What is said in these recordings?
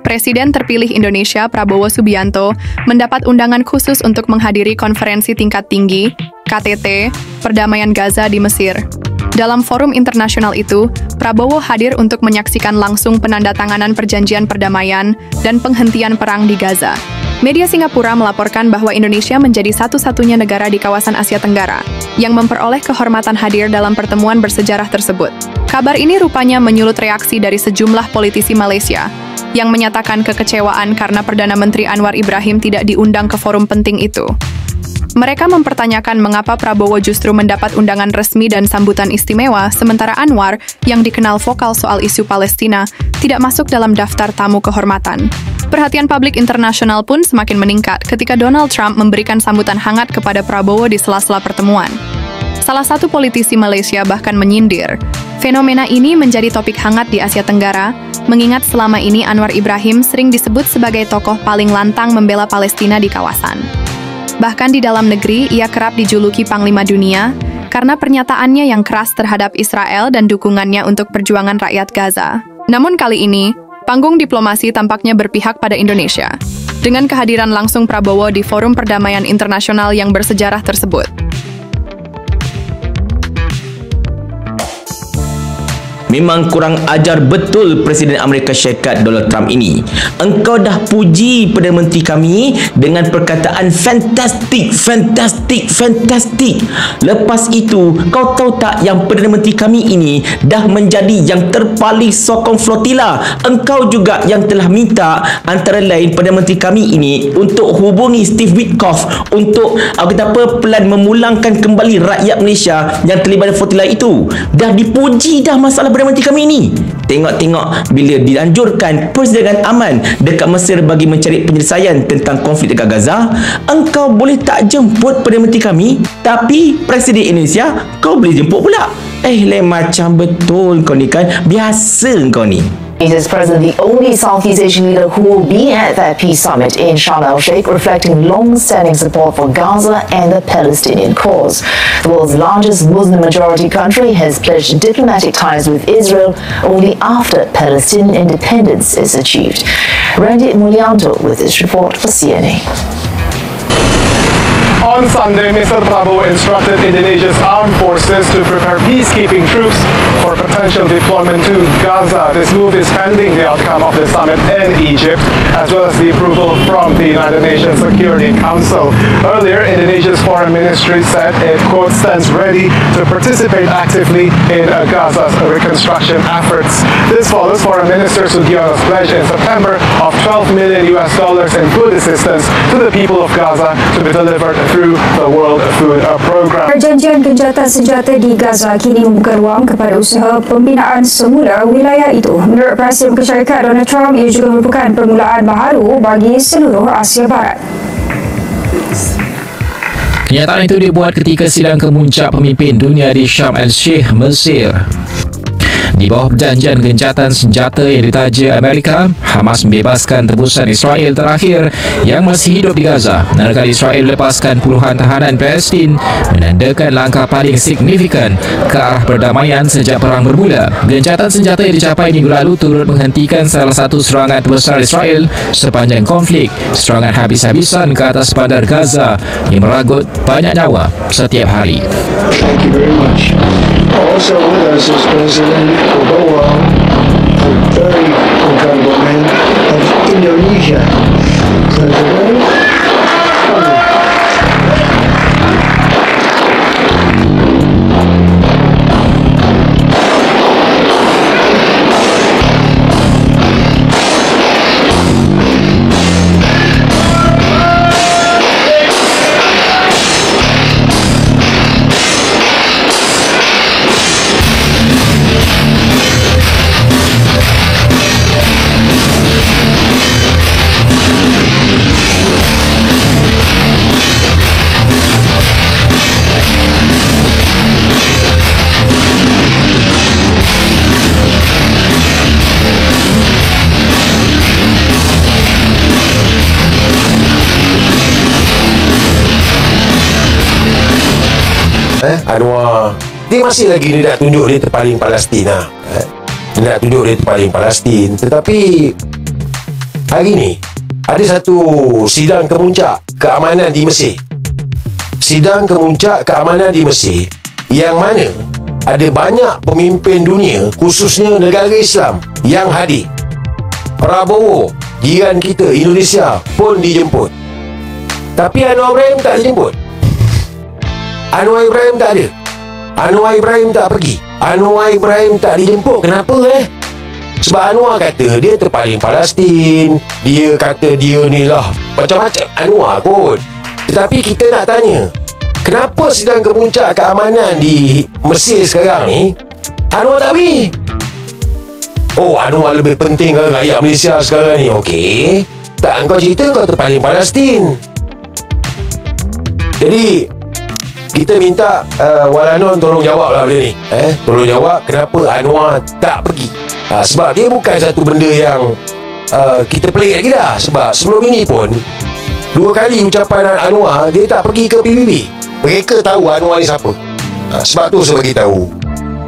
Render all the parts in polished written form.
Presiden terpilih Indonesia Prabowo Subianto mendapat undangan khusus untuk menghadiri konferensi tingkat tinggi KTT Perdamaian Gaza di Mesir. Dalam forum internasional itu, Prabowo hadir untuk menyaksikan langsung penandatanganan perjanjian perdamaian dan penghentian perang di Gaza. Media Singapura melaporkan bahwa Indonesia menjadi satu-satunya negara di kawasan Asia Tenggara yang memperoleh kehormatan hadir dalam pertemuan bersejarah tersebut. Kabar ini rupanya menyulut reaksi dari sejumlah politisi Malaysia yang menyatakan kekecewaan karena Perdana Menteri Anwar Ibrahim tidak diundang ke forum penting itu. Mereka mempertanyakan mengapa Prabowo justru mendapat undangan resmi dan sambutan istimewa, sementara Anwar, yang dikenal vokal soal isu Palestina, tidak masuk dalam daftar tamu kehormatan. Perhatian publik internasional pun semakin meningkat ketika Donald Trump memberikan sambutan hangat kepada Prabowo di sela-sela pertemuan. Salah satu politisi Malaysia bahkan menyindir, fenomena ini menjadi topik hangat di Asia Tenggara, mengingat selama ini Anwar Ibrahim sering disebut sebagai tokoh paling lantang membela Palestina di kawasan. Bahkan di dalam negeri, ia kerap dijuluki Panglima Dunia karena pernyataannya yang keras terhadap Israel dan dukungannya untuk perjuangan rakyat Gaza. Namun kali ini, panggung diplomasi tampaknya berpihak pada Indonesia, dengan kehadiran langsung Prabowo di Forum Perdamaian Internasional yang bersejarah tersebut. Memang kurang ajar betul Presiden Amerika Syarikat Donald Trump ini. Engkau dah puji Perdana Menteri kami dengan perkataan fantastik. Lepas itu, kau tahu tak yang Perdana Menteri kami ini dah menjadi yang terpaling sokong flotila. Engkau juga yang telah minta antara lain Perdana Menteri kami ini untuk hubungi Steve Witkoff untuk plan memulangkan kembali rakyat Malaysia yang terlibat dalam flotila itu. Dah dipuji dah masalah Perdana Menteri kami ini. Tengok-tengok bila dianjurkan persidangan aman dekat Mesir bagi mencari penyelesaian tentang konflik dekat Gaza, engkau boleh tak jemput Perdana Menteri kami, tapi Presiden Indonesia kau boleh jemput pula. Macam betul kau ni kan. Biasa kau ni. Indonesia's president, the only Southeast Asian leader who will be at that peace summit in Sharm el-Sheikh, reflecting long-standing support for Gaza and the Palestinian cause. The world's largest Muslim-majority country has pledged diplomatic ties with Israel only after Palestinian independence is achieved. Randy Mulyanto with this report for CNA. On Sunday, Mr. Prabowo instructed Indonesia's armed forces to prepare peacekeeping troops for potential deployment to Gaza. This move is pending the outcome of the summit in Egypt, as well as the approval from the United Nations Security Council. Earlier, Indonesia's foreign ministry said it, quote, stands ready to participate actively in Gaza's reconstruction efforts. This follows Foreign Minister Sugiono's pledge in September of $12 million in food assistance to the people of Gaza to be delivered through the World Food Program. Perjanjian gencatan senjata di Gaza kini membuka ruang kepada usaha pembinaan semula wilayah itu. Menurut Presiden Amerika Syarikat Donald Trump, ia juga merupakan permulaan baharu bagi seluruh Asia Barat. Kenyataan itu dibuat ketika sidang kemuncak pemimpin dunia di Sharm el-Sheikh, Mesir. Di bawah perjanjian gencatan senjata yang ditaja Amerika, Hamas membebaskan tebusan Israel terakhir yang masih hidup di Gaza. Manakala Israel melepaskan puluhan tahanan Palestin, menandakan langkah paling signifikan ke arah perdamaian sejak perang bermula. Gencatan senjata yang dicapai minggu lalu turut menghentikan salah satu serangan terbesar Israel sepanjang konflik, serangan habis-habisan ke atas bandar Gaza yang meragut banyak nyawa setiap hari. Thank you very much. Also with us is President Prabowo, a very incredible man of Indonesia. President. Anwar dia masih lagi dia nak tunjuk dia terpaling Palestin lah. Dia nak tunjuk dia terpaling Palestin. Tetapi hari ni ada satu sidang kemuncak keamanan di Mesir. Sidang kemuncak keamanan di Mesir yang mana ada banyak pemimpin dunia, khususnya negara Islam yang hadir. Prabowo, jiran kita Indonesia pun dijemput. Tapi Anwar Ibrahim tak dijemput. Anwar Ibrahim tak ada. Anwar Ibrahim tak pergi. Anwar Ibrahim tak dijemput. Kenapa Sebab Anwar kata dia terpaling Palestin. Dia kata dia ni lah macam-macam Anwar kot. Tetapi kita nak tanya, kenapa sidang kemuncak keamanan di Mesir sekarang ni Anwar tak pergi? Oh, Anwar lebih penting ke rakyat Malaysia sekarang ni? Okey. Tak, kau cerita kau terpaling Palestin. Jadi kita minta Walanon tolong jawab lah benda ni. Tolong jawab kenapa Anwar tak pergi. Sebab dia bukan satu benda yang kita pelik lagi dah. Sebab sebelum ini pun 2 kali ucapan Anwar dia tak pergi ke PBB. Mereka tahu Anwar ni siapa. Sebab tu saya bagi tahu.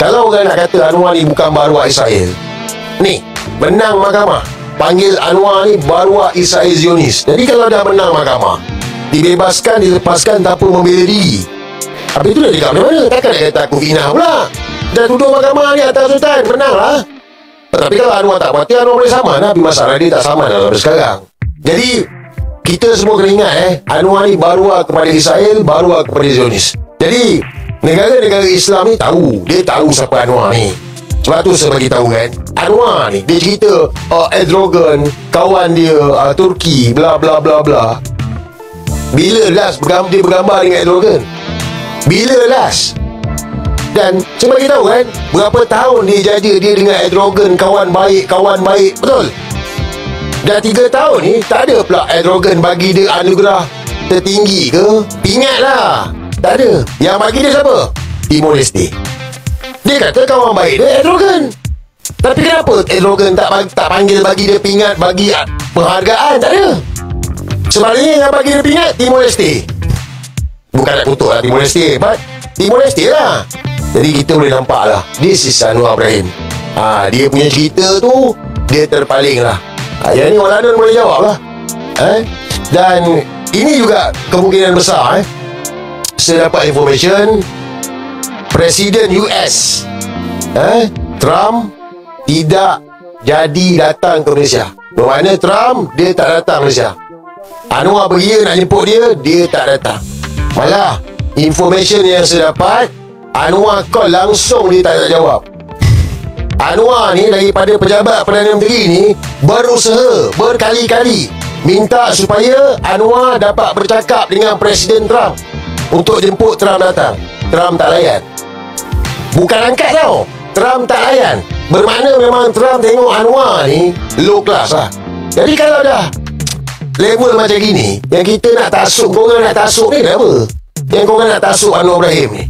Kalau orang nak kata Anwar ni bukan baruak Israel, ni menang mahkamah panggil Anwar ni baruak Israel Zionis. Jadi kalau dah menang mahkamah, dibebaskan, dilepaskan tanpa membela diri. Habis tu dah dekat mana-mana. Takkan nak kata aku fitnah pula. Dah tuduh mahkamah ni atas sultan, menang lah. Tapi kalau Anwar tak berhati, Anwar boleh saman lah. Tapi masalah dia tak saman dalam sekarang. Jadi kita semua kena ingat Anwar ni baruak kepada Israel, baruak kepada Zionis. Jadi negara-negara Islam ni tahu. Dia tahu siapa Anwar ni. Sebab tu saya bagi tahu kan, Anwar ni dia cerita Erdogan kawan dia Turki bla bla bla bla. Bila last dia bergambar dengan Erdogan? Bila last? Dan saya bagi tahu kan, berapa tahun dia jaga dia dengan Erdogan kawan baik, betul? Dah 3 tahun ni tak ada pula Erdogan bagi dia anugerah tertinggi ke? Pingat lah. Tak ada. Yang bagi dia siapa? Timor Leste. Dia kata kawan baik dia Erdogan. Tapi kenapa Erdogan tak panggil bagi dia pingat, bagi penghargaan? Tak ada. Sebaliknya yang bagi dia pingat Timor Leste. Bukan nak kutuk lah Timor Leste, but Timor Leste lah. Jadi kita boleh nampak lah, this is Anwar Ibrahim. Dia punya cerita tu dia terpaling lah. Yang ni Walanon boleh jawab lah. Dan ini juga kemungkinan besar saya dapat information Presiden US Trump tidak jadi datang ke Malaysia. Bermakna Trump dia tak datang Malaysia. Anwar pergi nak jemput dia, dia tak datang. Malah information yang saya dapat, Anwar call langsung dia tak jawab. Anwar ni daripada pejabat Perdana Menteri ni berusaha berkali-kali minta supaya Anwar dapat bercakap dengan Presiden Trump untuk jemput Trump datang. Trump tak layan. Bukan angkat tau, Trump tak layan. Bermakna memang Trump tengok Anwar ni low class lah. Jadi kalau dah level macam gini, yang kita nak tasuk, korang nak tasuk ni kenapa? Yang korang nak tasuk Anwar Ibrahim ni.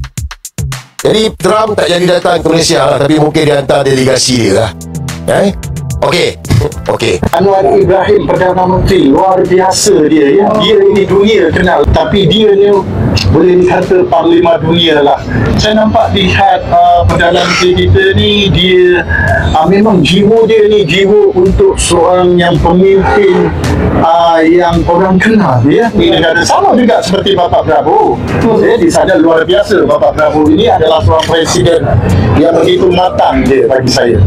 Jadi Trump tak jadi datang ke Malaysia lah, tapi mungkin dia hantar delegasi dia lah. Okey. Anwar Ibrahim Perdana Menteri luar biasa dia ya. Dia ini dunia kenal, tapi dia ni boleh dikata parlimen dunia lah. Saya nampak lihat Perdana Menteri kita ni, dia memang jiwa dia ni jiwa untuk seorang yang pemimpin yang orang kenal ya. Di negara sama juga seperti Bapak Prabowo. Jadi saya luar biasa. Bapak Prabowo ini adalah seorang presiden yang begitu matang dia bagi saya.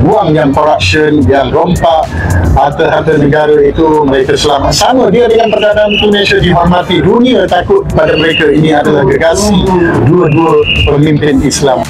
Buang yang corruption, yang rompak harta-harta negara itu mereka selamat. Sama dia dengan Perdana Menteri Malaysia dihormati, dunia takut pada mereka. Ini adalah gergasi dua-dua pemimpin Islam.